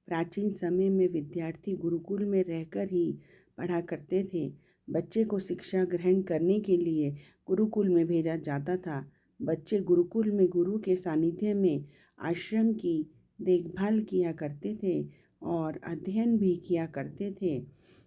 प्राचीन समय में विद्यार्थी गुरुकुल में रहकर ही पढ़ा करते थे। बच्चे को शिक्षा ग्रहण करने के लिए गुरुकुल में भेजा जाता था। बच्चे गुरुकुल में गुरु के सानिध्य में आश्रम की देखभाल किया करते थे और अध्ययन भी किया करते थे।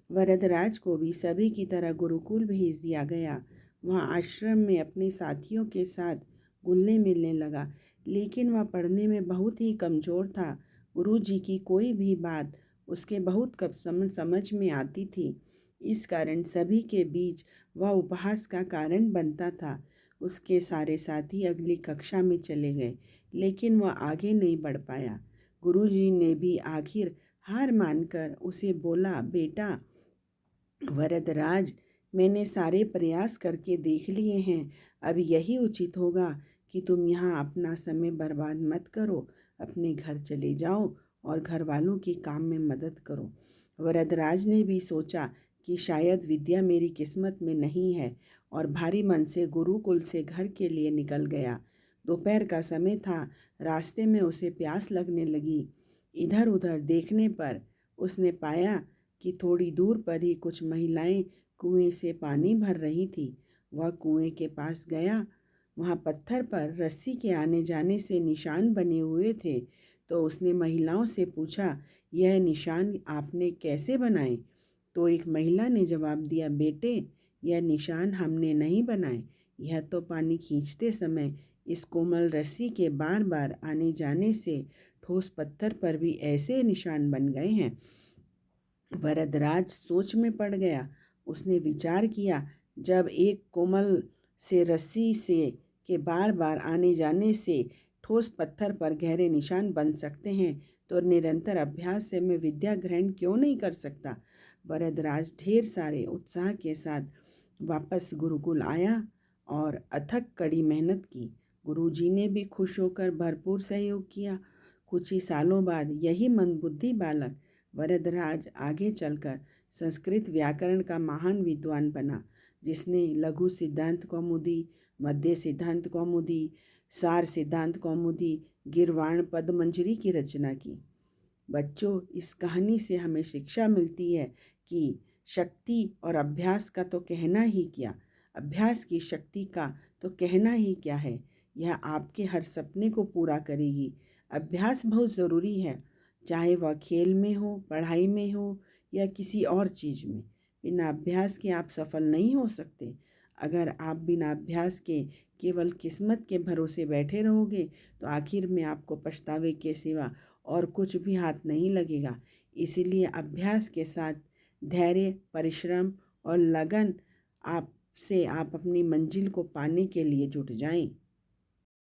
वरदराज को भी सभी की तरह गुरुकुल भेज दिया गया। वहाँ आश्रम में अपने साथियों के साथ घुलने मिलने लगा, लेकिन वह पढ़ने में बहुत ही कमज़ोर था। गुरु जी की कोई भी बात उसके बहुत कम समझ में आती थी। इस कारण सभी के बीच वह उपहास का कारण बनता था। उसके सारे साथी अगली कक्षा में चले गए, लेकिन वह आगे नहीं बढ़ पाया। गुरु जी ने भी आखिर हार मानकर उसे बोला, बेटा वरदराज, मैंने सारे प्रयास करके देख लिए हैं। अब यही उचित होगा कि तुम यहाँ अपना समय बर्बाद मत करो, अपने घर चले जाओ और घर वालों के काम में मदद करो। वरदराज ने भी सोचा कि शायद विद्या मेरी किस्मत में नहीं है और भारी मन से गुरुकुल से घर के लिए निकल गया। दोपहर का समय था। रास्ते में उसे प्यास लगने लगी। इधर उधर देखने पर उसने पाया कि थोड़ी दूर पर ही कुछ महिलाएं कुएं से पानी भर रही थी। वह कुएं के पास गया। वहाँ पत्थर पर रस्सी के आने जाने से निशान बने हुए थे। तो उसने महिलाओं से पूछा, यह निशान आपने कैसे बनाए? तो एक महिला ने जवाब दिया, बेटे, यह निशान हमने नहीं बनाए। यह तो पानी खींचते समय इस कोमल रस्सी के बार बार आने जाने से ठोस पत्थर पर भी ऐसे निशान बन गए हैं। वरदराज सोच में पड़ गया। उसने विचार किया, जब एक कोमल से रस्सी से के बार बार आने जाने से ठोस पत्थर पर गहरे निशान बन सकते हैं, तो निरंतर अभ्यास से मैं विद्या ग्रहण क्यों नहीं कर सकता। वरदराज ढेर सारे उत्साह के साथ वापस गुरुकुल आया और अथक कड़ी मेहनत की। गुरुजी ने भी खुश होकर भरपूर सहयोग किया। कुछ ही सालों बाद यही मंदबुद्धि बालक वरदराज आगे चलकर संस्कृत व्याकरण का महान विद्वान बना, जिसने लघु सिद्धांत कौमुदी, मध्य सिद्धांत कौमुदी, सार सिद्धांत कौमुदी, गीर्वाण पदमंजरी की रचना की। बच्चों, इस कहानी से हमें शिक्षा मिलती है कि शक्ति और अभ्यास का तो कहना ही क्या, अभ्यास की शक्ति का तो कहना ही क्या है। यह आपके हर सपने को पूरा करेगी। अभ्यास बहुत ज़रूरी है, चाहे वह खेल में हो, पढ़ाई में हो या किसी और चीज़ में। बिना अभ्यास के आप सफल नहीं हो सकते। अगर आप बिना अभ्यास के केवल किस्मत के भरोसे बैठे रहोगे, तो आखिर में आपको पछतावे के सिवा और कुछ भी हाथ नहीं लगेगा। इसीलिए अभ्यास के साथ धैर्य, परिश्रम और लगन आप अपनी मंजिल को पाने के लिए जुट जाएं।